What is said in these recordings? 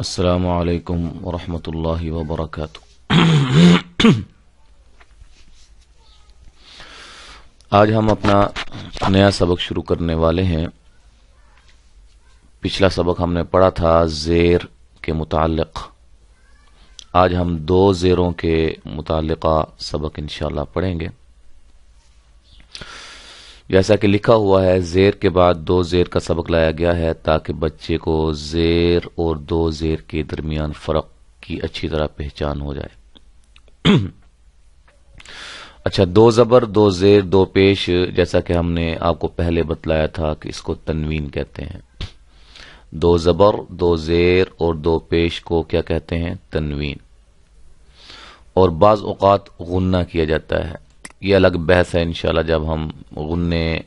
السلام علیکم ورحمۃ اللہ وبرکاتہ۔ آج ہم اپنا نیا سبق شروع کرنے والے ہیں۔ پچھلا سبق ہم نے پڑھا تھا زیر کے متعلق۔ آج ہم دو زیروں کے متعلقہ سبق انشاءاللہ پڑھیں گے۔ جیسا کہ لکھا ہوا ہے، زیر کے بعد دو زیر کا سبق لایا گیا ہے تاکہ بچے کو زیر اور دو زیر کے درمیان فرق کی اچھی طرح پہچان ہو جائے۔ اچھا، دو زبر، دو زیر، دو پیش، جیسا کہ ہم نے آپ کو پہلے بتلایا تھا کہ اس کو تنوین کہتے ہیں۔ دو زبر، دو زیر اور دو پیش کو کیا کہتے ہیں؟ تنوین۔ اور بعض اوقات غنہ کیا جاتا ہے، یہ الگ بحث ہے انشاءاللہ۔ جب ہم غننے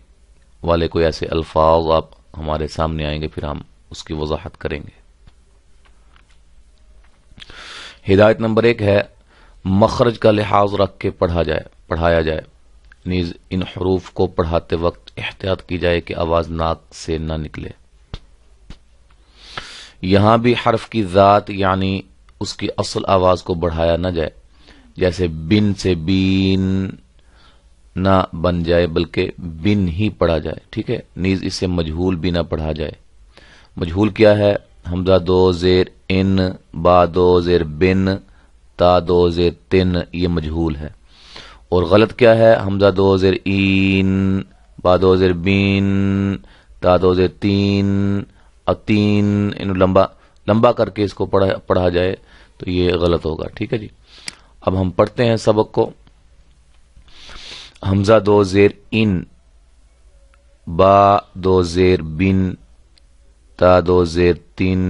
والے کوئی ایسے الفاظ آپ ہمارے سامنے آئیں گے پھر ہم اس کی وضاحت کریں گے۔ ہدایت نمبر 1 ہے مخرج کا لحاظ رکھ کے پڑھایا جائے، نیز ان حروف کو پڑھاتے وقت احتیاط کی جائے کہ آواز ناک سے نہ نکلے۔ یہاں بھی حرف کی ذات یعنی اس کی اصل آواز کو بڑھایا نہ جائے، جیسے بن سے بین نہ بن جائے بلکہ بن ہی پڑھا جائے، ٹھیک ہے۔ نیز اسے مجہول بھی نہ پڑھا جائے۔ مجہول کیا ہے؟ حمزہ دو زیر ان، با دو زیر بن، تا دو زیر تن، یہ مجہول ہے۔ اور غلط کیا ہے؟ حمزہ دو زیر این، با دو زیر بین، تا دو زیر تین، اتین، انہوں لمبا کر کے اس کو پڑھا جائے تو یہ غلط ہوگا، ٹھیک ہے جی۔ اب ہم پڑھتے ہیں سبق کو۔ حمزہ دو زیر ان، با دو زیر بن، تا دو زیر تین،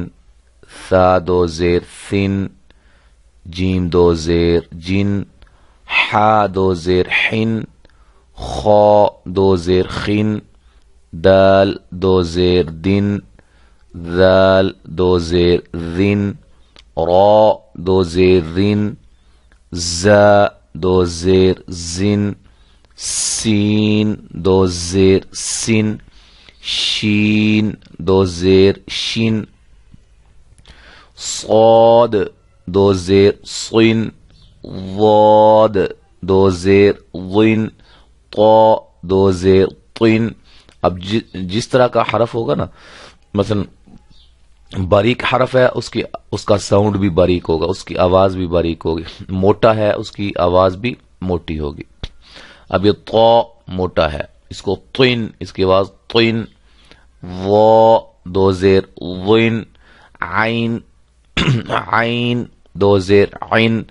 ثا دو زیر ثن، جیم دو زیر جن، حا دو زیر حن، خا دو زیر خن، دال دو زیر دن، ذال دو زیر ذن، را دو زیر رن، زا دو زیر زن، سین دو زیر سن، شین دو زیر شن، صاد دو زیر صن، ضاد دو زیر ضن، طا دو زیر طن۔ اب جس طرح کا حرف ہوگا نا، مثلا باریک حرف ہے اس کا ساؤنڈ بھی باریک ہوگا، اس کی آواز بھی باریک ہوگی۔ موٹا ہے اس کی آواز بھی موٹی ہوگی۔ اب یہ طا موٹا ہے، اس کو طن، اس کی آواز طن۔ وا دو زیر ون، عین عین دو زیر عین،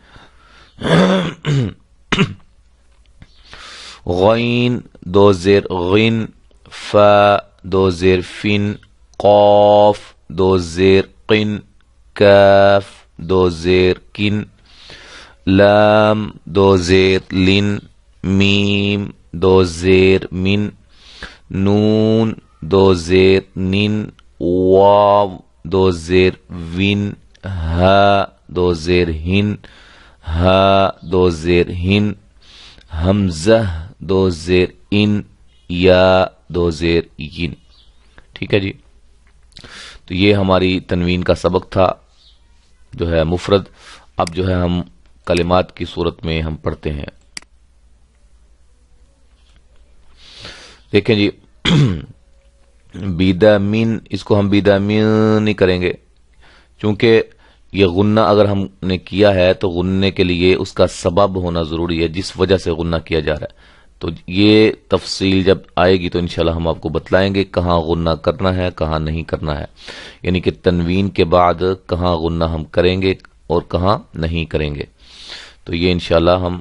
غین دو زیر غن، فا دو زیر فن، قاف دو زیر قن، کاف دو زیر کن، لام دو زیر لن، میم دو زیر من، نون دو زیر نن، واو دو زیر ون، ہا دو زیر ہن، ہا دو زیر ہن، حمزہ دو زیر ان، یا دو زیر ین، ٹھیک ہے جی۔ تو یہ ہماری تنوین کا سبق تھا جو ہے مفرد۔ اب جو ہے ہم کلمات کی صورت میں ہم پڑھتے ہیں۔ دیکھیں جی، بیدا من، اس کو ہم بیدا من نہیں کریں گے چونکہ یہ غنہ اگر ہم نے کیا ہے تو غننے کے لیے اس کا سبب ہونا ضروری ہے، جس وجہ سے غنہ کیا جا رہا ہے۔ تو یہ تفصیل جب آئے گی تو انشاءاللہ ہم آپ کو بتلائیں گے کہاں غنہ کرنا ہے کہاں نہیں کرنا ہے، یعنی کہ تنوین کے بعد کہاں غنہ ہم کریں گے اور کہاں نہیں کریں گے۔ تو یہ انشاءاللہ ہم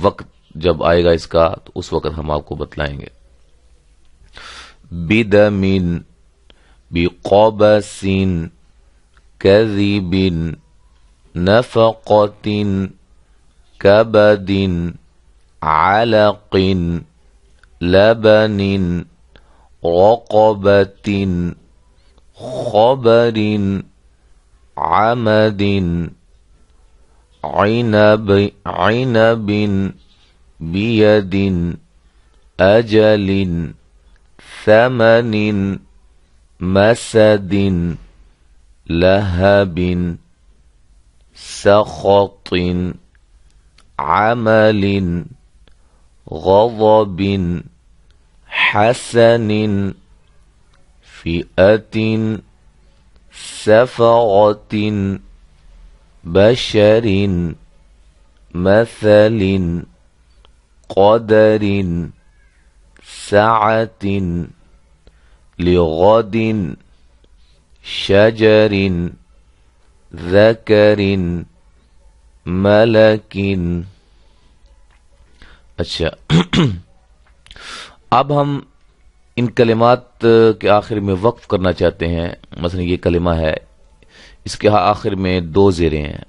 وقت جب آئے گا اس کا تو اس وقت ہم آپ کو بتلائیں گے۔ بدمن، بقبس، كذب، نفقة، كبد، علق، لبن، رقبة، خبر، عمد، عنب، بيد، أجل، ثمن، مسد، لهب سخط عمل غضب حسن فئة سفرة بشر مثل قدر سعة لغد شجر ذکر ملک. اچھا اب ہم ان کلمات کے آخر میں وقف کرنا چاہتے ہیں. مثلا یہ کلمہ ہے، اس کے آخر میں دو زیریں ہیں،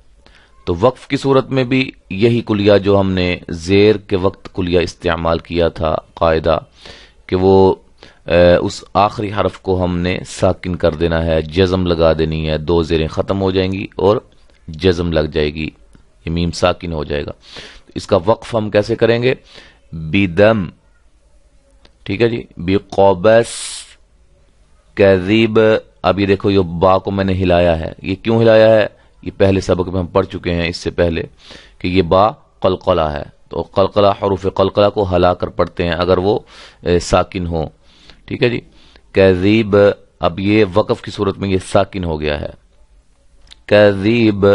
تو وقف کی صورت میں بھی یہی کلیہ جو ہم نے زیر کے وقت کلیہ استعمال کیا تھا، قاعدہ کہ وہ اس آخری حرف کو ہم نے ساکن کر دینا ہے، جزم لگا دینی ہے، دو زیریں ختم ہو جائیں گی اور جزم لگ جائے گی، یہ میم ساکن ہو جائے گا. اس کا وقف ہم کیسے کریں گے؟ بدم، ٹھیک ہے جی، بقبس کذب. اب یہ دیکھو یہ با کو میں نے ہلایا ہے، یہ کیوں ہلایا ہے؟ یہ پہلے سبق میں ہم پڑھ چکے ہیں اس سے پہلے کہ یہ با قلقلہ ہے، تو قلقلہ حروف قلقلہ کو ہلا کر پڑھتے ہیں اگر وہ ساکن ہو. ٹھیک ہے جی، کذب. اب یہ وقف کی صورت میں یہ ساکن ہو گیا ہے، کذب.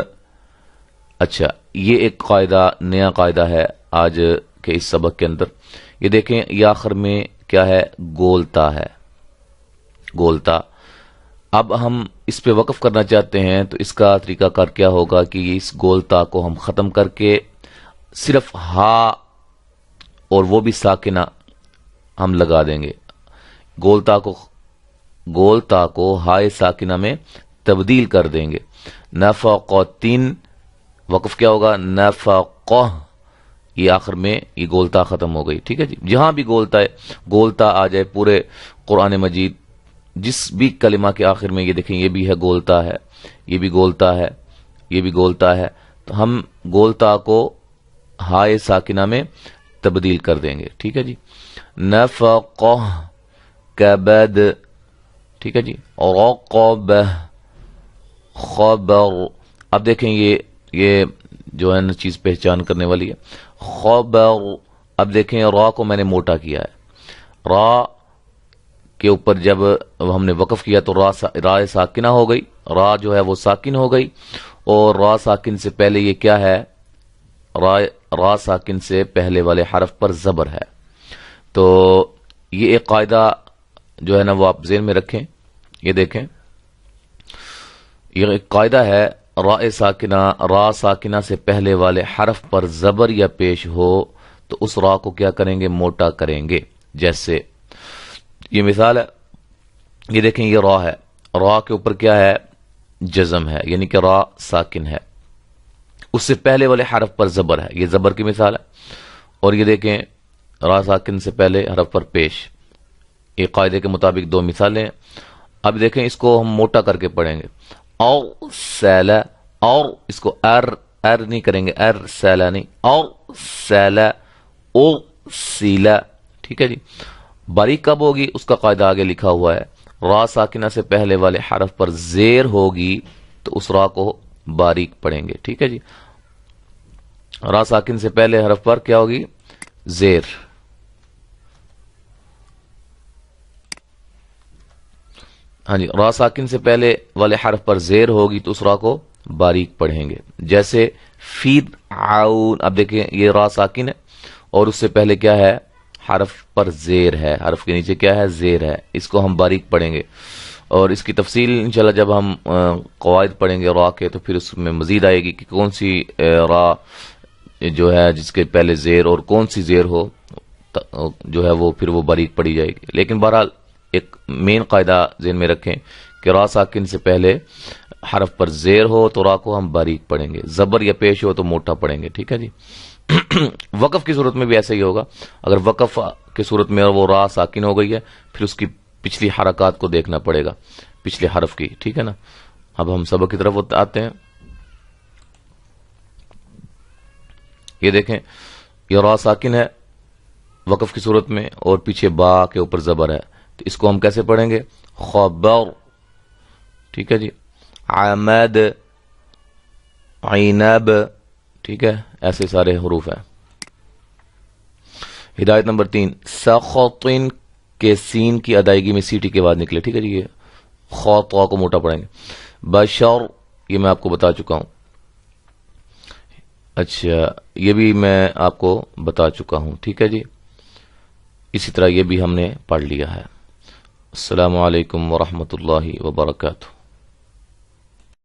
اچھا یہ ایک قاعدہ، نیا قاعدہ ہے آج کے اس سبق کے اندر. یہ دیکھیں یہ آخر میں کیا ہے؟ گولتا ہے، گولتا. اب ہم اس پہ وقف کرنا چاہتے ہیں تو اس کا طریقہ کار کیا ہوگا کہ اس گولتا کو ہم ختم کر کے صرف ہا اور وہ بھی ساکنہ ہم لگا دیں گے. گولتا کو ہائے ساکنہ میں تبدیل کر دیں گے. نفقتن، وقف کیا ہوگا؟ نفقہ. یہ آخر میں یہ گولتا ختم ہو گئی. ٹھیک ہے جی، جہاں بھی گولتا ہے، گولتا آ جائے پورے قرآن مجید جس بھی کلمہ کے آخر میں، یہ دیکھیں یہ بھی ہے گولتا ہے، یہ بھی گولتا ہے، یہ بھی گولتا ہے، تو ہم گولتا کو ہائے ساکنہ میں تبدیل کر دیں گے. ٹھیک ہے جی، نفقہ کبد. ٹھیک ہے جی، رقب خبر. اب دیکھیں یہ جو ہے نا چیز پہچان کرنے والی ہے، خبر. اب دیکھیں را کو میں نے موٹا کیا ہے، را کے اوپر جب ہم نے وقف کیا تو را ساکنہ ہو گئی، را جو ہے وہ ساکن ہو گئی، اور را ساکن سے پہلے یہ کیا ہے؟ را ساکن سے پہلے والے حرف پر زبر ہے. تو یہ ایک قاعدہ جو ہے نا وہ آپ ذہن میں رکھیں. یہ دیکھیں یہ ایک قاعدہ ہے، را ساکنہ سے پہلے والے حرف پر زبر یا پیش ہو تو اس را کو کیا کریں گے؟ موٹا کریں گے. جیسے یہ مثال ہے، یہ دیکھیں یہ را ہے، را کے اوپر کیا ہے؟ جزم ہے، یعنی کہ را ساکن ہے، اس سے پہلے والے حرف پر زبر ہے، یہ زبر کی مثال ہے. اور یہ دیکھیں را ساکن سے پہلے حرف پر پیش، یہ قاعدے کے مطابق دو مثالیں ہیں. اب دیکھیں اس کو ہم موٹا کر کے پڑھیں گے، اور سیلا، اور اس کو ار نہیں کریں گے، ار سیلا نہیں، اور سیلا او سیلا. ٹھیک ہے جی، باریک کب ہوگی اس کا قاعدہ آگے لکھا ہوا ہے. را ساکنہ سے پہلے والے حرف پر زیر ہوگی تو اس را کو باریک پڑھیں گے. ٹھیک ہے جی، را ساکن سے پہلے حرف پر کیا ہوگی؟ زیر. ہاں جی، را ساکن سے پہلے والے حرف پر زیر ہوگی تو اس را کو باریک پڑھیں گے. جیسے فید عون. اب دیکھیں یہ را ساکن ہے اور اس سے پہلے کیا ہے؟ حرف پر زیر ہے، حرف کے نیچے کیا ہے؟ زیر ہے، اس کو ہم باریک پڑھیں گے. اور اس کی تفصیل انشاءاللہ جب ہم قواعد پڑھیں گے را کے تو پھر اس میں مزید آئے گی کہ کون سی را جو ہے جس کے پہلے زیر اور کون سی زیر ہو جو ہے وہ پھر وہ باریک پڑھی جائے گی. لیکن بہرحال ایک مین قاعدہ ذہن میں رکھیں کہ را ساکن سے پہلے حرف پر زیر ہو تو را کو ہم باریک پڑھیں گے، زبر یا پیش ہو تو موٹا پڑھیں گے. ٹھیک ہے جی، وقف کی صورت میں بھی ایسا ہی ہوگا. اگر وقف کی صورت میں وہ را ساکن ہو گئی ہے پھر اس کی پچھلی حرکات کو دیکھنا پڑے گا، پچھلے حرف کی. ٹھیک ہے نا، اب ہم سبق کی طرف آتے ہیں. یہ دیکھیں یہ را ساکن ہے وقف کی صورت میں اور پیچھے با کے اوپر زبر ہے، تو اس کو ہم کیسے پڑھیں گے؟ خبر. ٹھیک ہے جی، عمد، عنب، ٹھیک ہے، ایسے سارے حروف ہیں۔ ہدایت نمبر 3، سخطن کے سین کی ادائیگی میں سی ٹی کے بعد نکلے، ٹھیک ہے جی، یہ خو تو کو موٹا پڑھیں گے۔ بشر، یہ میں آپ کو بتا چکا ہوں، اچھا یہ بھی میں آپ کو بتا چکا ہوں، ٹھیک ہے جی، اسی طرح یہ بھی ہم نے پڑھ لیا ہے۔ السلام علیکم ورحمۃ اللہ وبرکاتہ۔